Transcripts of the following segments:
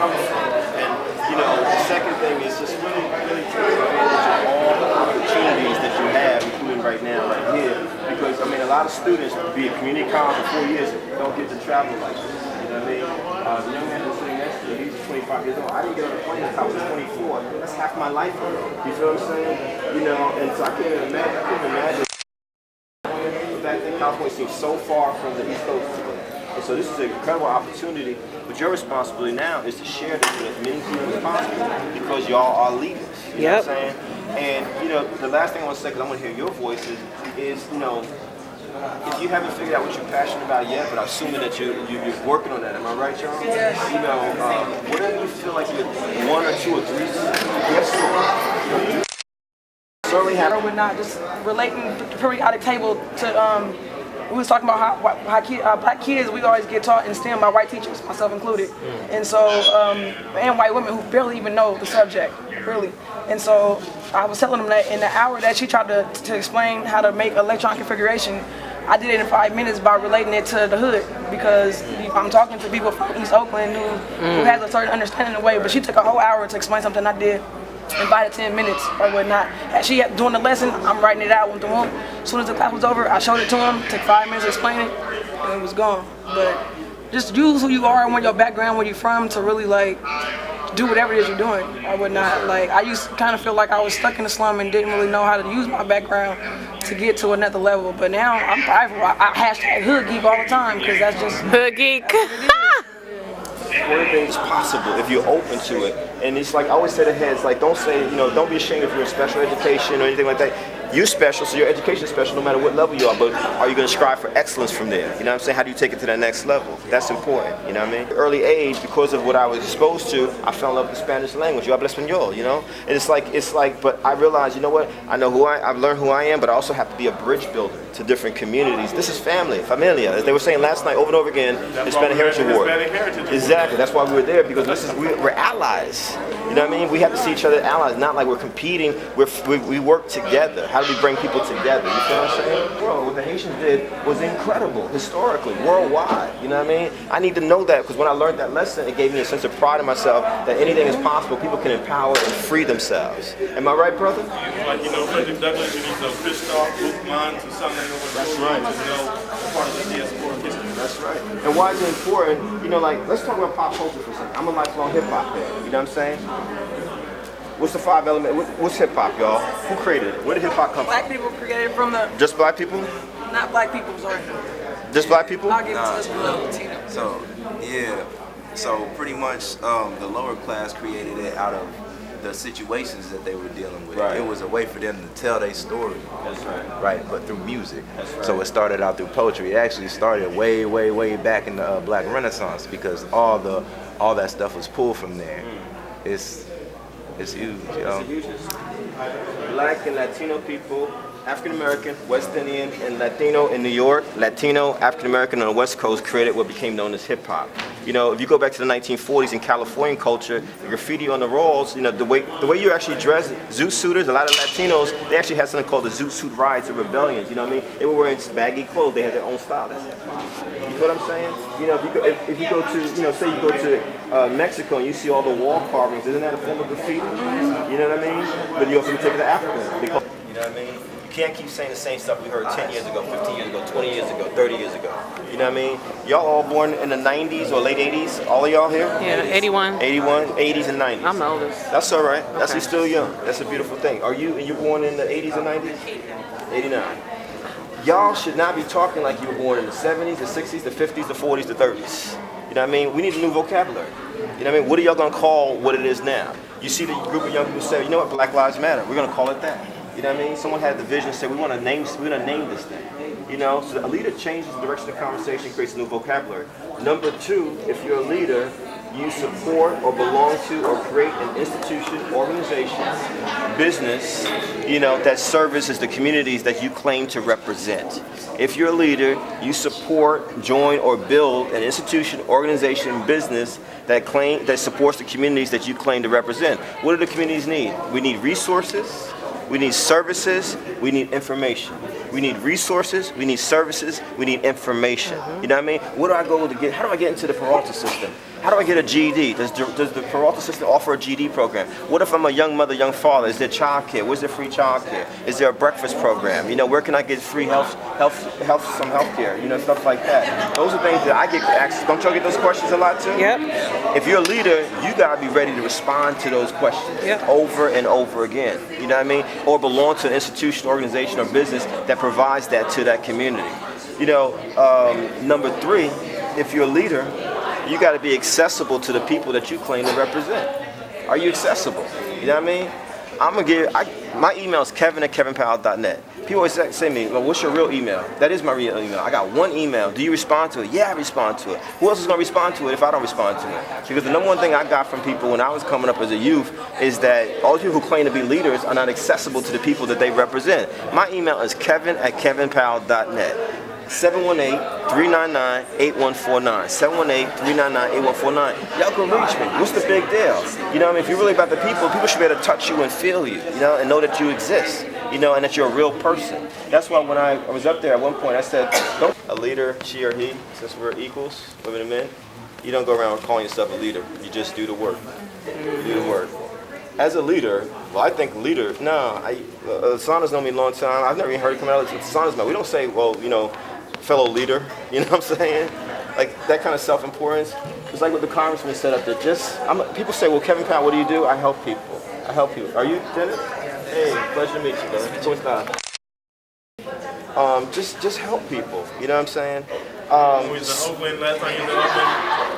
coming from. And, the second thing is just really, really take advantage of all the opportunities that you have, including right now, right here. Because, a lot of students, be it community college for 4 years, don't get to travel like this. You know what I mean? The young man who's sitting next to me, he's 25 years old. I didn't get on a plane until I was 24. That's half my life ago. You feel what I'm saying? And so I couldn't imagine. Back then, California seems so far from the East Coast today. And so this is an incredible opportunity, but your responsibility now is to share this with as many people as possible because y'all are leaders. You know what I'm saying? And, the last thing I want to say, because I want to hear your voices, is, if you haven't figured out what you're passionate about yet, but I'm assuming that you're working on that, am I right, Charles? Yes. Whatever you feel like you're one or two or three, yes, certainly have. We're not just relating the periodic table to, we was talking about how black kids, we always get taught in STEM by white teachers, myself included. And so, and white women who barely even know the subject, really. And so I was telling them that in the hour that she tried to explain how to make electron configuration, I did it in 5 minutes by relating it to the hood, because I'm talking to people from East Oakland who has a certain understanding of the way, but she took a whole hour to explain something I did in 5 to 10 minutes or whatnot. As she doing the lesson, I'm writing it out with the one. As soon as the class was over, I showed it to him, took 5 minutes to explain it, and it was gone. But just use who you are and what your background, where you're from, to really do whatever it is you're doing. I would not, I used to kind of feel like I was stuck in the slum and didn't really know how to use my background to get to another level. But now I'm prideful. I hashtag hood geek all the time, because that's just hood geek. Everything's possible if you're open to it. And it's like I always say to heads, don't say, don't be ashamed if you're in special education or anything like that. You're special, so your education is special no matter what level you are, but are you going to strive for excellence from there? You know what I'm saying? How do you take it to that next level? That's important, you know what I mean? Early age, because of what I was exposed to, I fell in love with the Spanish language. Yo hablo español, And it's like, but I realized, you know what? I know I've learned who I am, but I also have to be a bridge builder to different communities. This is familia. As they were saying last night over and over again, Hispanic Heritage Award. Exactly, that's why we were there, because we're allies. You know what I mean? We have to see each other as allies, not like we're competing. We work together. How do we bring people together? You feel what I'm saying? Bro, what the Haitians did was incredible, historically, worldwide. You know what I mean? I need to know that, because when I learned that lesson, it gave me a sense of pride in myself that anything is possible. People can empower and free themselves. Am I right, brother? Frederick Douglass, you need to Christoph, Buchmann, to something. That's right. Part of the diaspora history. That's right. And why is it important? Let's talk about pop culture for a second. I'm a lifelong hip hop fan. You know what I'm saying? What's the 5 element? What's hip hop, y'all? Who created it? Where did hip hop come from? black people created from the. Just black people? Not black people, sorry. Just black people? I'll give it to us for Latino. So pretty much the lower class created it out of the situations that they were dealing with. Right. It was a way for them to tell their story. That's right. Right, but through music. That's right. So it started out through poetry. It actually started way, way, way back in the Black Renaissance, because all that stuff was pulled from there. It's huge, yo. It's huge. Black and Latino people, African American, West Indian, and Latino in New York, Latino, African American on the West Coast created what became known as hip hop. If you go back to the 1940s in Californian culture, the graffiti on the walls, the way you actually dress, zoot suiters, a lot of Latinos, they actually had something called the zoot suit riots or rebellions. You know what I mean? They were wearing baggy clothes. They had their own style. That's hip hop. You know what I'm saying? If you go to, say you go to Mexico and you see all the wall carvings, isn't that a form of graffiti? You know what I mean? But you also take it to Africa. You know what I mean? You can't keep saying the same stuff we heard 10 years ago, 15 years ago, 20 years ago, 30 years ago. You know what I mean? Y'all all born in the 90s or late 80s? All of y'all here? Yeah, 81. 81, 80s and 90s. I'm the oldest. That's all right. That's Okay. You're still young. That's a beautiful thing. You born in the 80s and 90s? 89. Y'all should not be talking like you were born in the 70s, the 60s, the 50s, the 40s, the 30s. You know what I mean? We need a new vocabulary. You know what I mean? What are y'all going to call what it is now? You see the group of young people say, you know what, Black Lives Matter. We're going to call it that. You know what I mean? Someone had the vision and said, we're going to name this thing. So a leader changes the direction of the conversation, creates a new vocabulary. Number 2, if you're a leader, you support or belong to or create an institution, organization, business, that services the communities that you claim to represent. If you're a leader, you support, join, or build an institution, organization, business that supports the communities that you claim to represent. What do the communities need? We need resources. We need services, we need information. We need resources, we need services, we need information. You know what I mean? What do I go to get? How do I get into the Peralta system? How do I get a GED? Does the Peralta system offer a GED program? What if I'm a young mother, young father? Is there child care? Where's the free child care? Is there a breakfast program? You know, where can I get free some health care? You know, stuff like that. Those are things that I get asked. Don't y'all get those questions a lot too? Yep. If you're a leader, you gotta be ready to respond to those questions over and over again. You know what I mean? Or belong to an institution, organization, or business that provides that to that community. You know, number 3, if you're a leader, you got to be accessible to the people that you claim to represent. Are you accessible? You know what I mean? I'm gonna give. My email is kevin@kevinpowell.net. People always say to me, "Well, what's your real email?" That is my real email. I got one email. Do you respond to it? Yeah, I respond to it. Who else is gonna respond to it if I don't respond to it? Because the number one thing I got from people when I was coming up as a youth is that all the people who claim to be leaders are not accessible to the people that they represent. My email is kevin@kevinpowell.net. 718-399-8149. 718-399-8149. Y'all can reach me. What's the big deal? You know what I mean? If you're really about the people should be able to touch you and feel you, you know, and know that you exist, you know, and that you're a real person. That's why when I was up there at one point, I said, don't a leader, she or he, since we're equals, women and men, you don't go around calling yourself a leader. You just do the work. You do the work. As a leader, well, I think leader, Sana's known me a long time. I've never even heard it come out of Sana's mouth. We don't say, well, you know, fellow leader, you know what I'm saying? Like that kind of self-importance. It's like what the congressman said up there. People say, well, Kevin Powell, what do you do? I help people. I help people. Are you, Dennis? Hey, pleasure to meet you, brother. Just help people. You know what I'm saying? When we was in Oakland, last time you was in Oakland,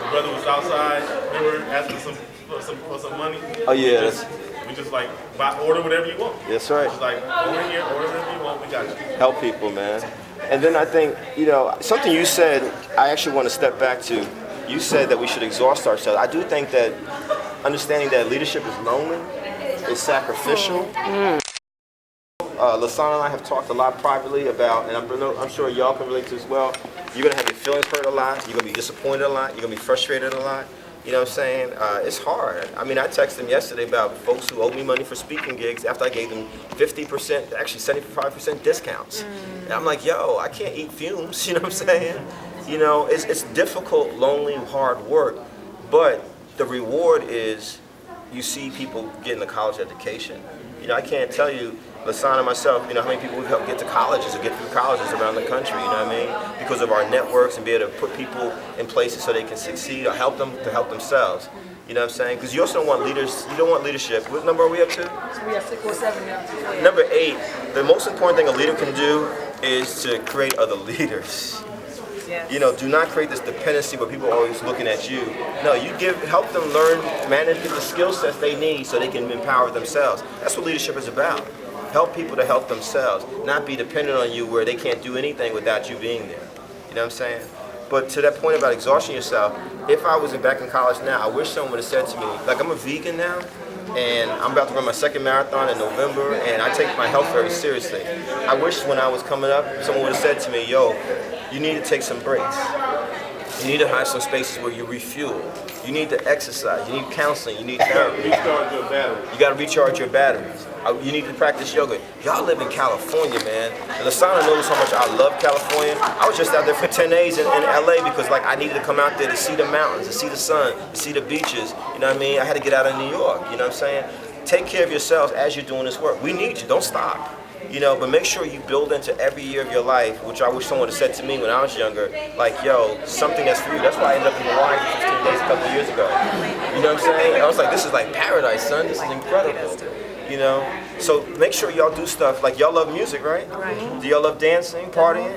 the brother was outside, remember, asking for some money? Oh, yeah. We just like, order whatever you want. That's right. Just like, go in here, order whatever you want, we got you. Help people, man. And then I think, you know, something you said, I actually want to step back to. You said that we should exhaust ourselves. I do think that understanding that leadership is lonely, is sacrificial. Lasana and I have talked a lot privately about, and I'm sure y'all can relate to as well, you're going to have your feelings hurt a lot, you're going to be disappointed a lot, you're going to be frustrated a lot. You know what I'm saying? It's hard. I mean, I texted them yesterday about folks who owed me money for speaking gigs after I gave them 50%, actually 75% discounts. And I'm like, yo, I can't eat fumes, you know what I'm saying? You know, it's difficult, lonely, hard work, but the reward is you see people getting a college education. You know, I can't tell you, Lasana and myself, you know, how many people we've helped get to colleges or get through colleges around the country, you know what I mean? Because of our networks and be able to put people in places so they can succeed or help them to help themselves. You know what I'm saying? Because you also don't want leaders, you don't want leadership. What number are we up to? We are 6 or 7 now. Number 8, the most important thing a leader can do is to create other leaders. Yes. You know, do not create this dependency where people are always looking at you. No, you help them learn, manage, get the skill sets they need so they can empower themselves. That's what leadership is about. Help people to help themselves, not be dependent on you where they can't do anything without you being there. You know what I'm saying? But to that point about exhausting yourself, if I was back in college now, I wish someone would have said to me, like I'm a vegan now, and I'm about to run my second marathon in November, and I take my health very seriously. I wish when I was coming up, someone would have said to me, yo, you need to take some breaks. You need to have some spaces where you refuel. You need to exercise. You need counseling. You need therapy. Recharge your battery. You got to recharge your batteries. You need to practice yoga. Y'all live in California, man. And Lasana knows how much I love California. I was just out there for 10 days in LA because like I needed to come out there to see the mountains, to see the sun, to see the beaches. You know what I mean? I had to get out of New York. You know what I'm saying? Take care of yourselves as you're doing this work. We need you. Don't stop. You know, but make sure you build into every year of your life, which I wish someone had said to me when I was younger, like, yo, something that's for you. That's why I ended up in Hawaii for 15 days a couple of years ago. You know what I'm saying? I was like, this is like paradise, son. This is incredible. You know? So make sure y'all do stuff. Like, y'all love music, right? Right. Do y'all love dancing, partying?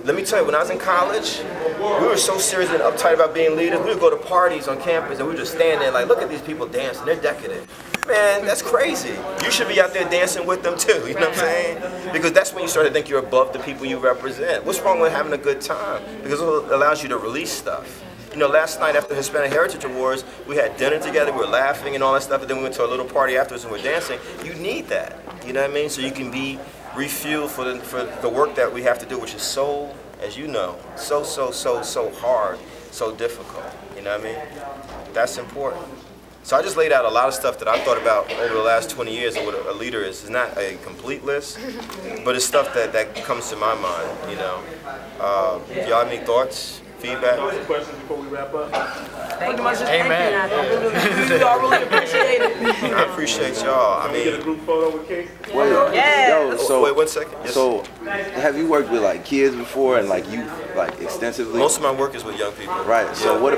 Let me tell you, when I was in college, we were so serious and uptight about being leaders. We would go to parties on campus and we would just stand there like, look at these people dancing. They're decadent. Man, that's crazy. You should be out there dancing with them too, you know what I'm saying? Because that's when you start to think you're above the people you represent. What's wrong with having a good time? Because it allows you to release stuff. You know, last night after Hispanic Heritage Awards, we had dinner together, we were laughing and all that stuff, and then we went to a little party afterwards and we're dancing. You need that, you know what I mean? So you can be refueled for the work that we have to do, which is so, as you know, so hard, so difficult, you know what I mean? That's important. So I just laid out a lot of stuff that I thought about over the last 20 years of what a leader is. It's not a complete list, but it's stuff that comes to my mind, you know. Do y'all have any thoughts, feedback? Questions before we wrap up? Pretty much just thank you. We all really appreciate it. I appreciate y'all. I Get a mean, group photo with Casey? Yeah. So wait 1 second. Yes. So, have you worked with like kids before and like youth like extensively? Most of my work is with young people. Right. So Yeah. what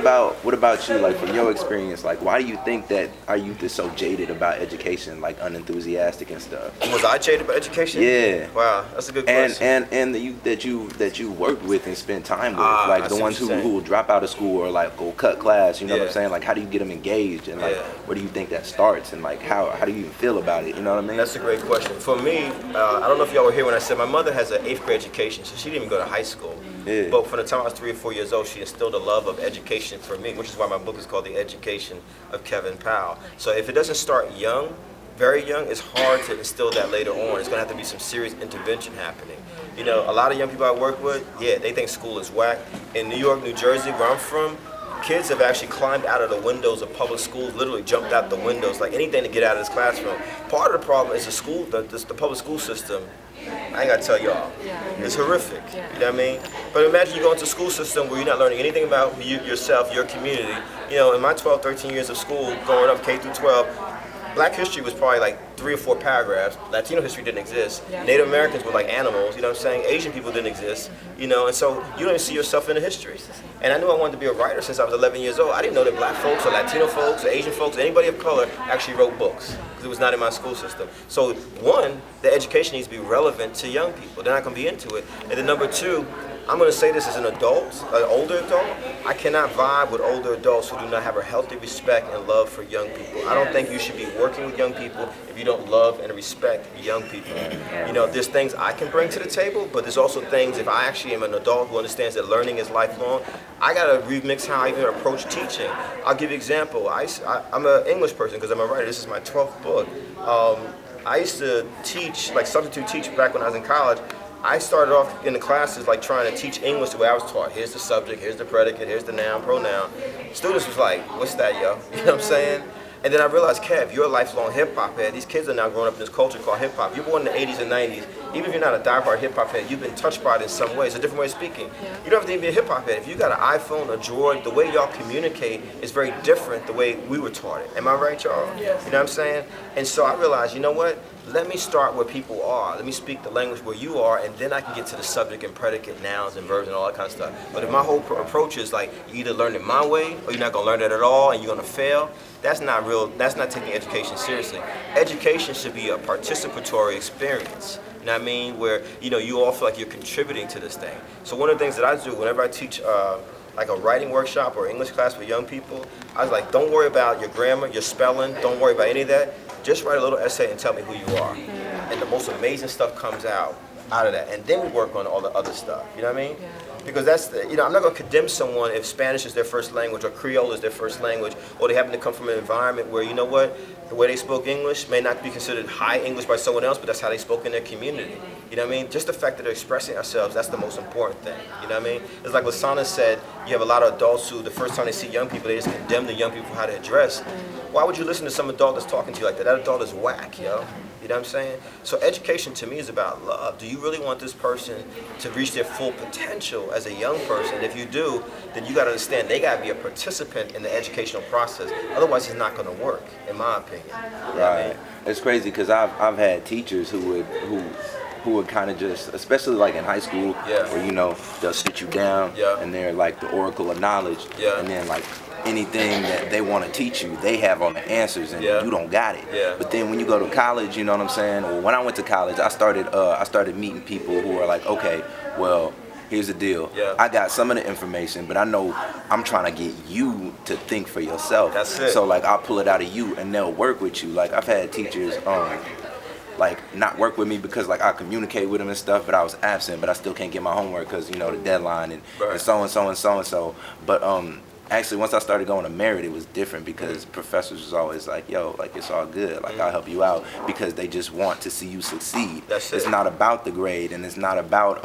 about you? Like from your experience, like why do you think that our youth is so jaded about education, like unenthusiastic and stuff? Was I jaded about education? Yeah. Wow, that's a good question. And the youth that you worked with and spent time with, I like the see ones what you're who will drop out of school or like go cut class. You know what I'm Yeah. saying? Like how do you get them engaged and like Yeah. where do you think that starts and like how do you even feel about it? You know what I mean? That's a great question. For me, I don't know if y'all were here when I said my mother has an 8th grade education, so she didn't even go to high school. Yeah. But from the time I was 3 or 4 years old, she instilled a love of education for me, which is why my book is called The Education of Kevin Powell. So if it doesn't start young, very young, it's hard to instill that later on. It's going to have to be some serious intervention happening. You know, a lot of young people I work with, yeah, they think school is whack. In New York, New Jersey, where I'm from, kids have actually climbed out of the windows of public schools, literally jumped out the windows, like anything to get out of this classroom. Part of the problem is the public school system. I ain't gotta tell y'all, it's horrific. You know what I mean? But imagine you go into a school system where you're not learning anything about yourself, your community. You know, in my 12, 13 years of school, growing up K through 12, Black history was probably like 3 or 4 paragraphs. Latino history didn't exist. Native Americans were like animals, you know what I'm saying? Asian people didn't exist, you know, and so you don't even see yourself in the history. And I knew I wanted to be a writer since I was 11 years old. I didn't know that Black folks or Latino folks or Asian folks, anybody of color actually wrote books because it was not in my school system. So one, the education needs to be relevant to young people. They're not going to be into it. And then number 2, I'm going to say this as an adult, an older adult. I cannot vibe with older adults who do not have a healthy respect and love for young people. I don't think you should be working with young people if you don't love and respect young people. You know, there's things I can bring to the table, but there's also things, if I actually am an adult who understands that learning is lifelong, I got to remix how I even approach teaching. I'll give you an example. I'm an English person because I'm a writer. This is my 12th book. I used to teach, like substitute teach back when I was in college. I started off in the classes like trying to teach English the way I was taught. Here's the subject, here's the predicate, here's the noun, pronoun. Students was like, what's that, yo? You know what I'm saying? And then I realized, Kev, you're a lifelong hip-hop head. These kids are now growing up in this culture called hip-hop. You're born in the 80s and 90s. Even if you're not a diehard hip-hop head, you've been touched by it in some way. It's a different way of speaking. You don't have to even be a hip-hop head. If you got an iPhone, a Droid, the way y'all communicate is very different the way we were taught it. Am I right, y'all? Yes. You know what I'm saying? And so I realized, you know what? Let me start where people are. Let me speak the language where you are, and then I can get to the subject and predicate, nouns and verbs and all that kind of stuff. But if my whole approach is like, you either learn it my way, or you're not gonna learn it at all, and you're gonna fail, that's not real, that's not taking education seriously. Education should be a participatory experience. You know what I mean? Where, you know, you all feel like you're contributing to this thing. So one of the things that I do whenever I teach like a writing workshop or English class with young people, I was like, don't worry about your grammar, your spelling, don't worry about any of that. Just write a little essay and tell me who you are. And the most amazing stuff comes out of that. And then we work on all the other stuff, you know what I mean? Because that's, you know, I'm not going to condemn someone if Spanish is their first language or Creole is their first language, or they happen to come from an environment where, you know what, the way they spoke English may not be considered high English by someone else, but that's how they spoke in their community. You know what I mean? Just the fact that they're expressing ourselves, that's the most important thing. You know what I mean? It's like Lasana said, you have a lot of adults who the first time they see young people, they just condemn the young people for how they dress. Why would you listen to some adult that's talking to you like that? That adult is whack, yo. You know what I'm saying? So education to me is about love. Do you really want this person to reach their full potential as a young person? If you do, then you got to understand they got to be a participant in the educational process. Otherwise, it's not going to work, in my opinion. You know what I mean? It's crazy because I've had teachers who would kind of just, especially like in high school, where, you know, they'll sit you down and they're like the oracle of knowledge, and then like anything that they want to teach you, they have all the answers and you don't got it. But then when you go to college, you know what I'm saying? Or when I went to college, I started meeting people who are like, okay, well, here's the deal. I got some of the information, but I know I'm trying to get you to think for yourself. That's it. So like I'll pull it out of you and they'll work with you. Like I've had teachers like not work with me because like I communicate with them and stuff, but I was absent, but I still can't get my homework because, you know, the deadline and so and so and so and so. But actually, once I started going to Merit, it was different because professors was always like, yo, like, it's all good. Like, I'll help you out because they just want to see you succeed. That's it. It's not about the grade, and it's not about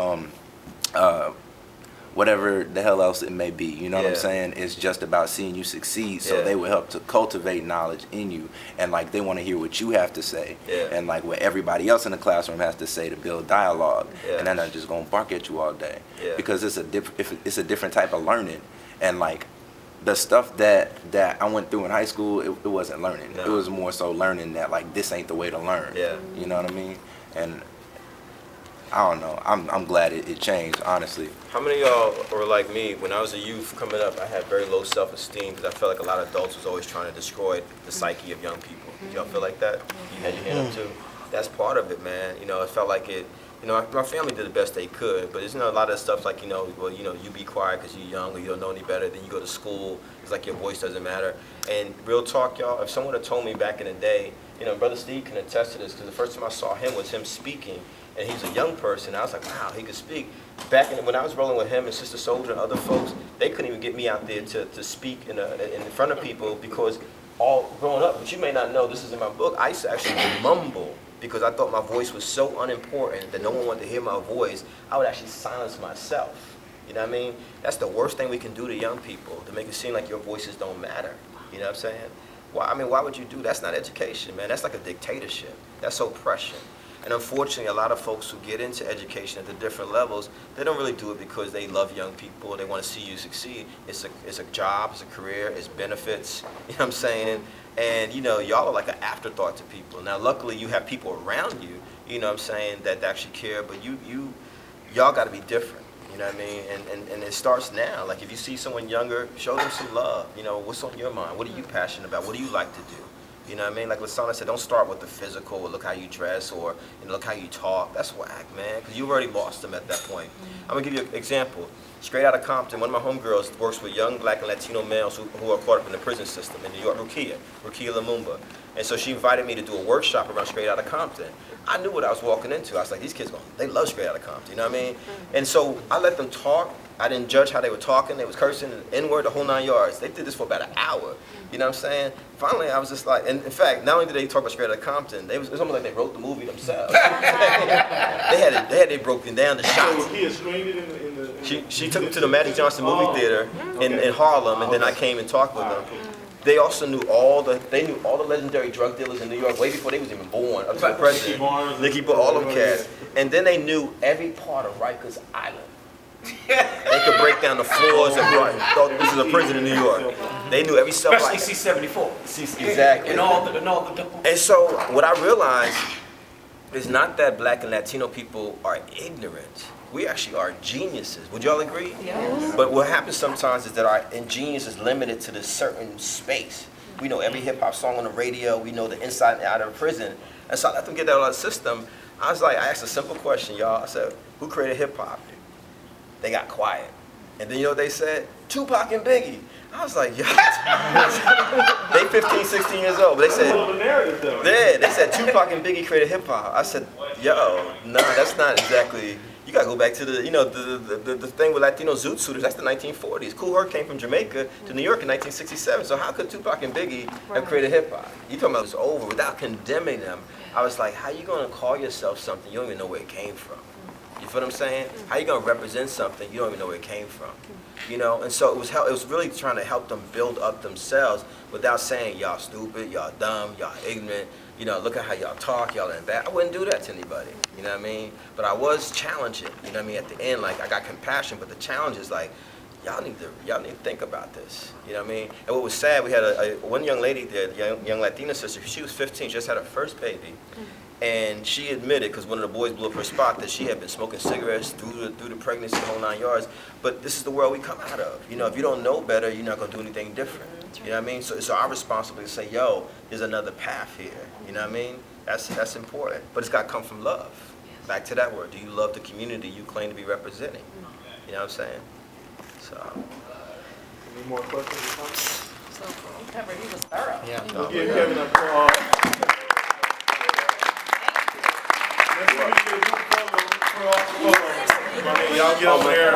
whatever the hell else it may be. You know what I'm saying? It's just about seeing you succeed. So they will help to cultivate knowledge in you, and like they want to hear what you have to say, and like what everybody else in the classroom has to say to build dialogue. And they're not just gonna bark at you all day, because it's a different type of learning. And like the stuff that I went through in high school, it wasn't learning. It was more so learning that like this ain't the way to learn. You know what I mean? And I don't know. I'm glad it changed, honestly. How many of y'all were like me? When I was a youth coming up, I had very low self-esteem because I felt like a lot of adults was always trying to destroy the psyche of young people. Did y'all feel like that? You had your hand up too? That's part of it, man. You know, it felt like it. You know, my family did the best they could, but there's, you know, a lot of stuff like, you know, well, you know, you be quiet because you're young or you don't know any better. Then you go to school, it's like your voice doesn't matter. And real talk, y'all, if someone had told me back in the day, you know, Brother Steve can attest to this, because the first time I saw him was him speaking, and he's a young person. I was like, wow, he could speak. Back when I was rolling with him and Sister Soldier and other folks, they couldn't even get me out there to speak in front of people, because all growing up, but you may not know, this is in my book, I used to actually mumble, because I thought my voice was so unimportant that no one wanted to hear my voice. I would actually silence myself. You know what I mean? That's the worst thing we can do to young people, to make it seem like your voices don't matter. You know what I'm saying? Why would you do that? That's not education, man. That's like a dictatorship. That's oppression. And unfortunately, a lot of folks who get into education at the different levels, they don't really do it because they love young people, they want to see you succeed. It's a job, it's a career, it's benefits, you know what I'm saying? And, you know, y'all are like an afterthought to people. Now, luckily, you have people around you, you know what I'm saying, that actually care, but y'all got to be different, you know what I mean? And it starts now. Like, if you see someone younger, show them some love. You know, what's on your mind? What are you passionate about? What do you like to do? You know what I mean? Like Lasana said, don't start with the physical, or look how you dress, or look how you talk. That's whack, man, because you've already lost them at that point. I'm going to give you an example. Straight out of Compton, one of my homegirls works with young black and Latino males who are caught up in the prison system in New York, Rukia Lumumba. And so she invited me to do a workshop around Straight Outta Compton. I knew what I was walking into. I was like, these kids, they love Straight Outta Compton, you know what I mean? And so I let them talk. I didn't judge how they were talking. They was cursing, N-word, the whole 9 yards. They did this for about an hour, you know what I'm saying? Finally, I was just like, and in fact, not only did they talk about Straight Outta Compton, it was almost like they wrote the movie themselves. they had it broken down to shots. So he had screened it in the She took them to the Magic Johnson movie theater in Harlem, and then I came and talked with them. They also knew all the legendary drug dealers in New York way before they was even born, up to the president. Nicky Barnes, all them cats. And then they knew every part of Rikers Island. They could break down the floors of Rikers. This is a prison in New York. They knew every cell. Especially C-74. Exactly. And all the. And so what I realized is not that black and Latino people are ignorant. We actually are geniuses. Would y'all agree? Yes. But what happens sometimes is that our genius is limited to this certain space. We know every hip hop song on the radio. We know the inside and out of prison. And so I let them get that out of the system. I asked a simple question, y'all. I said, who created hip hop? They got quiet. And then you know what they said? Tupac and Biggie. I was like, yo. They 15, 16 years old. But they said, yeah, they said Tupac and Biggie created hip hop. I said, yo, no, that's not exactly. You gotta go back to the thing with Latino zoot suiters. That's the 1940s. Kool Herc came from Jamaica to New York in 1967. So how could Tupac and Biggie have created hip hop? You talking about it's over without condemning them? I was like, how you gonna call yourself something you don't even know where it came from? You feel what I'm saying? How you gonna represent something you don't even know where it came from? You know, and so it was really trying to help them build up themselves without saying y'all stupid, y'all dumb, y'all ignorant. You know, look at how y'all talk, y'all ain't bad. I wouldn't do that to anybody, you know what I mean? But I was challenging, you know what I mean? At the end, like, I got compassion, but the challenge is like, y'all need to think about this, you know what I mean? And what was sad, we had one young lady there, young Latina sister. She was 15, she just had her first baby. And she admitted, because one of the boys blew up her spot, that she had been smoking cigarettes through the pregnancy, the whole 9 yards. But this is the world we come out of. You know, if you don't know better, you're not going to do anything different. You know what I mean? So it's our responsibility to say, yo, there's another path here. You know what I mean? That's important. But it's got to come from love. Back to that word. Do you love the community you claim to be representing? You know what I'm saying? So. Any more questions or comments? So cool. Remember, he was thorough. Yeah. We'll give Kevin a applause. Y'all get over there.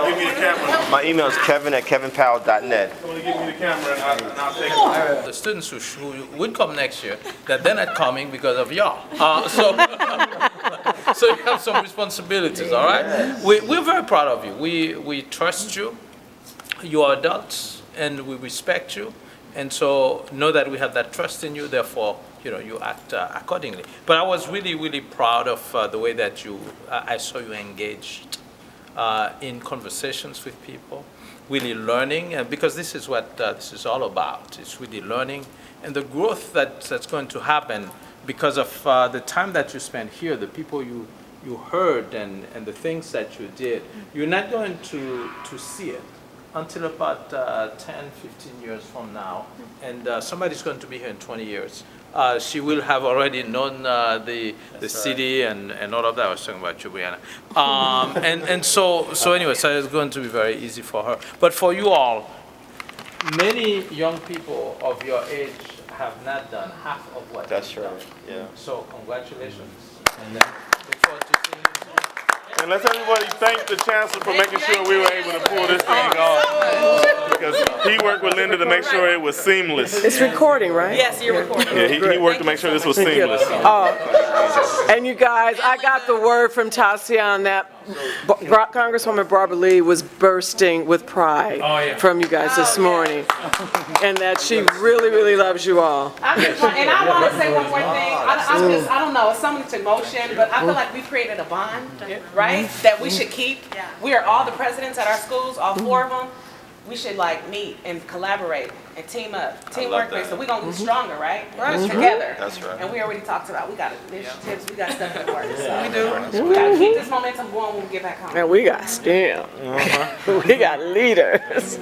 Give me the camera. My email is kevin@kevinpowell.net. Somebody give me the camera and I'll take it. The students who would come next year, that they're not coming because of y'all. So you have some responsibilities, all right? We're very proud of you. We trust you. You are adults, and we respect you. And so know that we have that trust in you, therefore, you act accordingly. But I was really, really proud of the way that I saw you engaged in conversations with people, really learning, because this is what this is all about. It's really learning and the growth that's going to happen because of the time that you spend here, the people you heard and the things that you did. You're not going to see it until about 10, 15 years from now. And somebody's going to be here in 20 years. She will have already known the city and all of that. I was talking about you, Brianna. So anyway, so it's going to be very easy for her. But for you all, many young people of your age have not done half of what That's you've right. done. Yeah. So congratulations. And look forward to seeing you soon. And let's everybody thank the chancellor for making sure we were able to pull this thing off. Because he worked with Linda to make sure it was seamless. It's recording, right? Yes, you're recording. Yeah, he worked to make sure this was seamless. And you guys, I got the word from Tatiana that Congresswoman Barbara Lee was bursting with pride from you guys this morning. And that she really, really loves you all. And I want to say one more thing. I don't know, it's so much emotion, but I feel like we created a bond, right? That we should keep. We are all the presidents at our schools, all 4 of them. We should meet and collaborate and team up. Teamwork makes so we're going to be stronger, right? We're together. That's right. And we already talked about, we got initiatives, we got stuff in the works. So we got to keep this momentum going when we get back home. And we got STEM. We got leaders.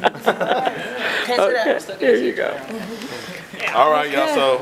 Okay, here you go. All right, y'all. So